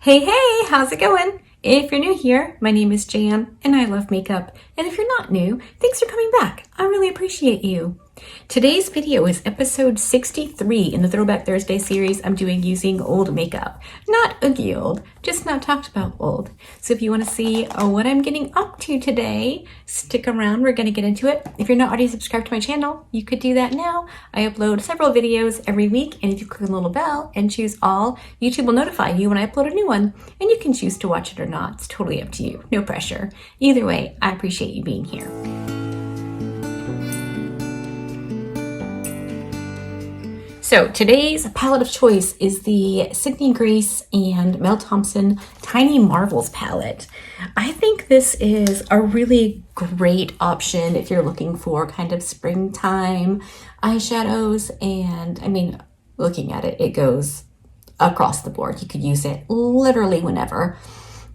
Hey, hey, how's it going? If you're new here, my name is Jan and I love makeup. And if you're not new, thanks for coming back. I really appreciate you. Today's video is episode 63 in the Throwback Thursday series I'm doing using old makeup. Not oogie old, just not talked about old. So if you want to see what I'm getting up to today, stick around, we're going to get into it. If you're not already subscribed to my channel, you could do that now. I upload several videos every week, and if you click the little bell and choose all, YouTube will notify you when I upload a new one, and you can choose to watch it or not. It's totally up to you, no pressure. Either way, I appreciate you being here. So today's palette of choice is the Sydney Grace and Mel Thompson Tiny Marvels palette. I think this is a really great option if you're looking for kind of springtime eyeshadows. And I mean, looking at it, it goes across the board. You could use it literally whenever.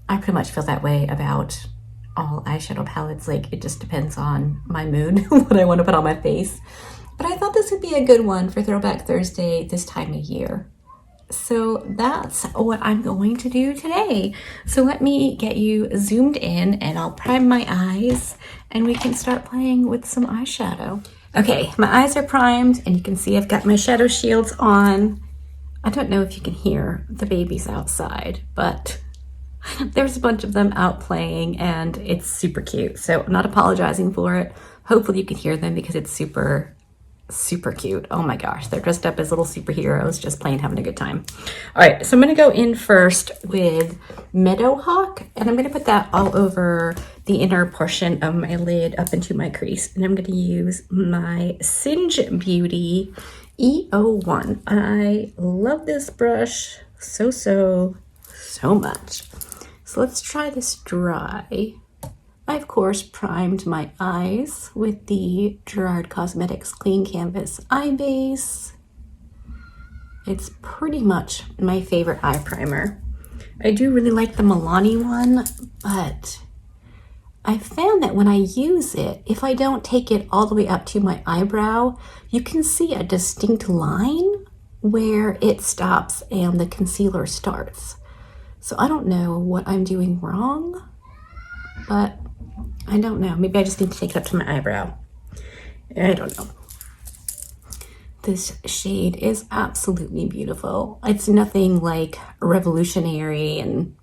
I pretty much feel that way about all eyeshadow palettes. Like, it just depends on my mood, what I want to put on my face. But I thought this would be a good one for Throwback Thursday this time of year. So that's what I'm going to do today. So let me get you zoomed in and I'll prime my eyes and we can start playing with some eyeshadow. Okay, my eyes are primed and you can see I've got my shadow shields on. I don't know if you can hear the babies outside, but there's a bunch of them out playing and it's super cute. So I'm not apologizing for it. Hopefully you can hear them because it's super cute. Oh my gosh, they're dressed up as little superheroes, just playing, having a good time. All right, so I'm gonna go in first with Meadowhawk, and I'm gonna put that all over the inner portion of my lid up into my crease. And I'm gonna use my Singe Beauty E01. I love this brush so much. So let's try this dry. I, of course, primed my eyes with the Gerard Cosmetics Clean Canvas Eye Base. It's pretty much my favorite eye primer. I do really like the Milani one, but I found that when I use it, if I don't take it all the way up to my eyebrow, you can see a distinct line where it stops and the concealer starts. So I don't know what I'm doing wrong, but I don't know. Maybe I just need to take it up to my eyebrow. I don't know. This shade is absolutely beautiful. It's nothing like revolutionary and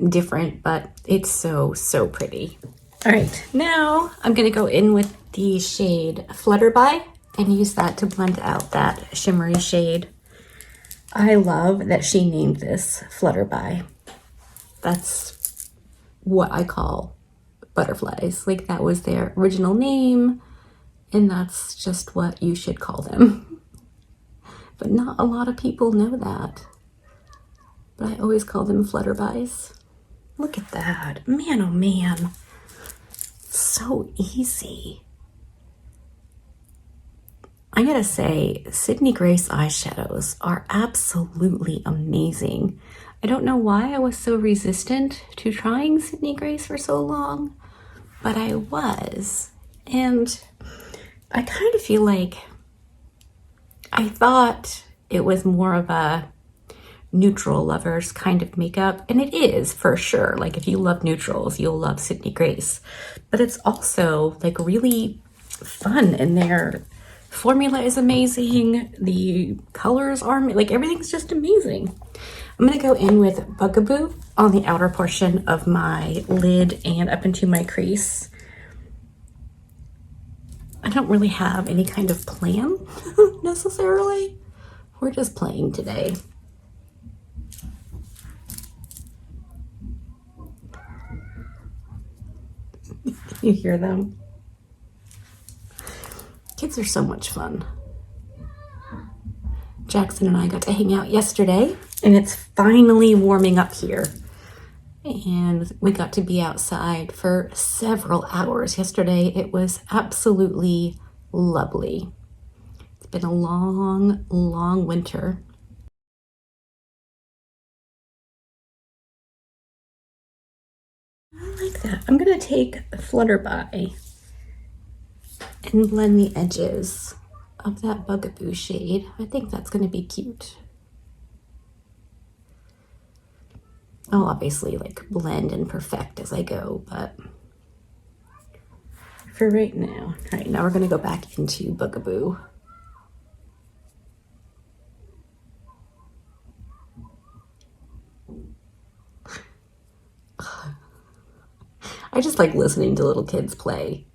different, but it's so pretty. All right, now I'm gonna go in with the shade Flutterby and use that to blend out that shimmery shade. I love that she named this Flutterby. That's what I call butterflies. Like, that was their original name, and that's just what you should call them. But not a lot of people know that. But I always call them flutterbys. Look at that. Man, oh man. So easy. I gotta say, Sydney Grace eyeshadows are absolutely amazing. I don't know why I was so resistant to trying Sydney Grace for so long, but I was. And I kind of feel like I thought it was more of a neutral lovers kind of makeup, and it is for sure. Like, if you love neutrals, you'll love Sydney Grace. But it's also like really fun, and their formula is amazing. The colors are like, everything's just amazing. I'm gonna go in with Bugaboo on the outer portion of my lid and up into my crease. I don't really have any kind of plan necessarily. We're just playing today. You hear them? Kids are so much fun. Jackson and I got to hang out yesterday, and it's finally warming up here. And we got to be outside for several hours yesterday. It was absolutely lovely. It's been a long winter. I like that. I'm gonna take Flutterby and blend the edges of that Bugaboo shade. I think that's gonna be cute. I'll obviously like blend and perfect as I go, but for right now. All right, now we're gonna go back into Bugaboo. I just like listening to little kids play.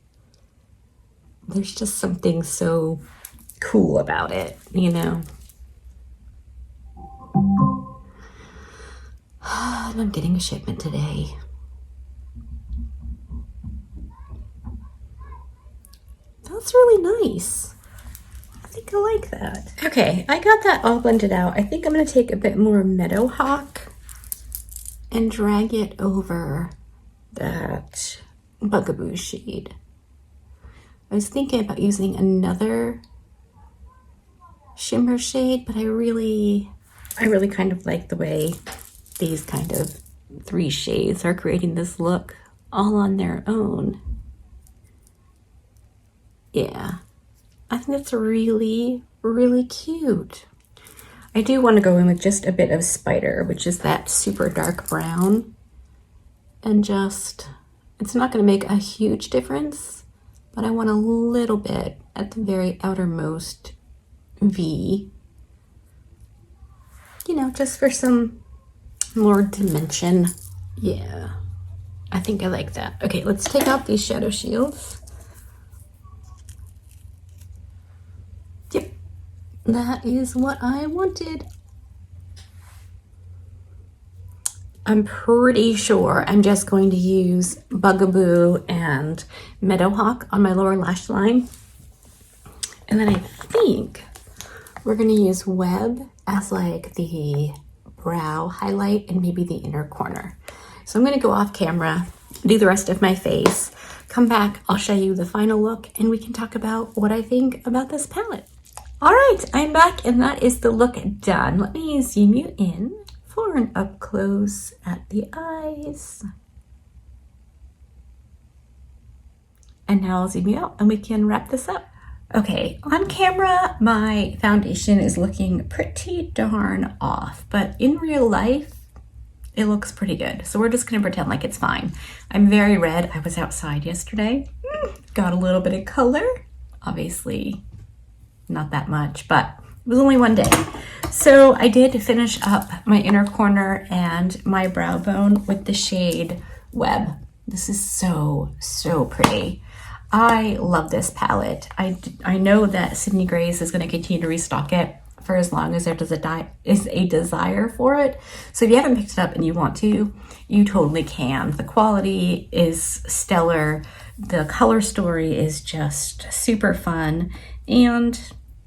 There's just something so cool about it, you know? And I'm getting a shipment today. That's really nice. I think I like that. Okay, I got that all blended out. I think I'm gonna take a bit more Meadowhawk and drag it over that Bugaboo shade. I was thinking about using another shimmer shade, but I really kind of like the way these kind of 3 shades are creating this look all on their own. Yeah, I think that's really, really cute. I do want to go in with just a bit of Spider, which is that super dark brown. And just, it's not going to make a huge difference, but I want a little bit at the very outermost V. You know, just for some more dimension. Yeah, I think I like that. Okay, let's take off these shadow shields. Yep, that is what I wanted. I'm pretty sure I'm just going to use Bugaboo and Meadowhawk on my lower lash line. And then I think we're gonna use Web as like the brow highlight and maybe the inner corner. So I'm gonna go off camera, do the rest of my face, come back, I'll show you the final look, and we can talk about what I think about this palette. All right, I'm back, and that is the look done. Let me zoom you in for an up close at the eyes. And now I'll zoom you out and we can wrap this up. Okay, on camera, my foundation is looking pretty darn off, but in real life, it looks pretty good. So we're just gonna pretend like it's fine. I'm very red. I was outside yesterday, got a little bit of color. Obviously, not that much, but it was only one day. So I did finish up my inner corner and my brow bone with the shade Web. This is so, so pretty. I love this palette. I know that Sydney Grace is going to continue to restock it for as long as there is a desire for it. So if you haven't picked it up and you want to, you totally can. The quality is stellar. The color story is just super fun. And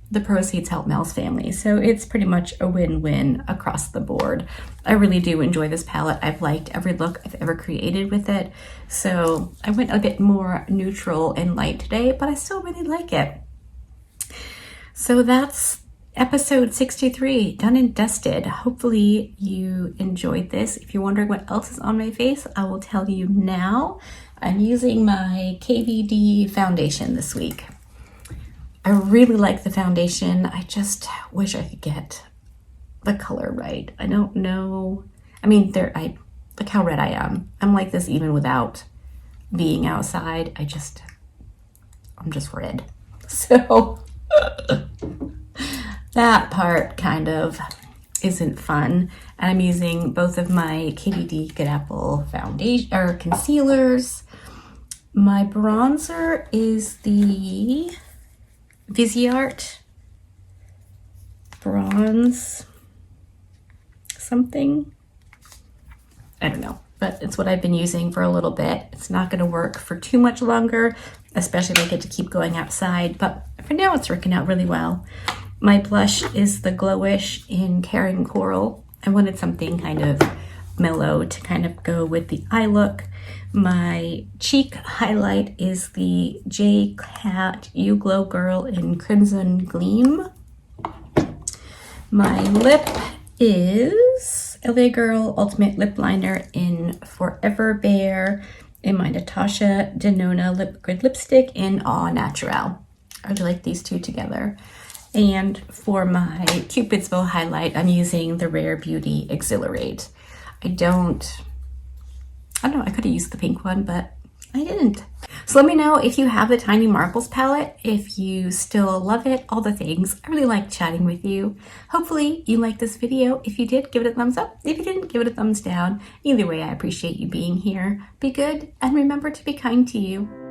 the proceeds help Mel's family. So it's pretty much a win-win across the board. I really do enjoy this palette. I've liked every look I've ever created with it. So I went a bit more neutral and light today, but I still really like it. So that's episode 63, done and dusted. Hopefully you enjoyed this. If you're wondering what else is on my face, I will tell you now. I'm using my KVD foundation this week. I really like the foundation. I just wish I could get the color right. I don't know. I mean, look how red I am. I'm like this even without being outside. I'm just red. So that part kind of isn't fun. And I'm using both of my KVD Good Apple foundation or concealers. My bronzer is the Viseart bronze something. I don't know, but it's what I've been using for a little bit. It's not going to work for too much longer, especially if I get to keep going outside, but for now it's working out really well. My blush is the Glowish in Caring Coral. I wanted something kind of mellow to kind of go with the eye look. My cheek highlight is the J Cat You Glow Girl in Crimson Gleam. My lip is LA Girl Ultimate Lip Liner in Forever Bare in my Natasha Denona Lip Grid Lipstick in Au Naturel. I really like these two together. And for my Cupid's Bow highlight, I'm using the Rare Beauty Exhilarate. I don't know, I could have used the pink one, but I didn't. So let me know if you have the Tiny Marvels palette, if you still love it, all the things. I really like chatting with you. Hopefully you liked this video. If you did, give it a thumbs up. If you didn't, give it a thumbs down. Either way, I appreciate you being here. Be good and remember to be kind to you.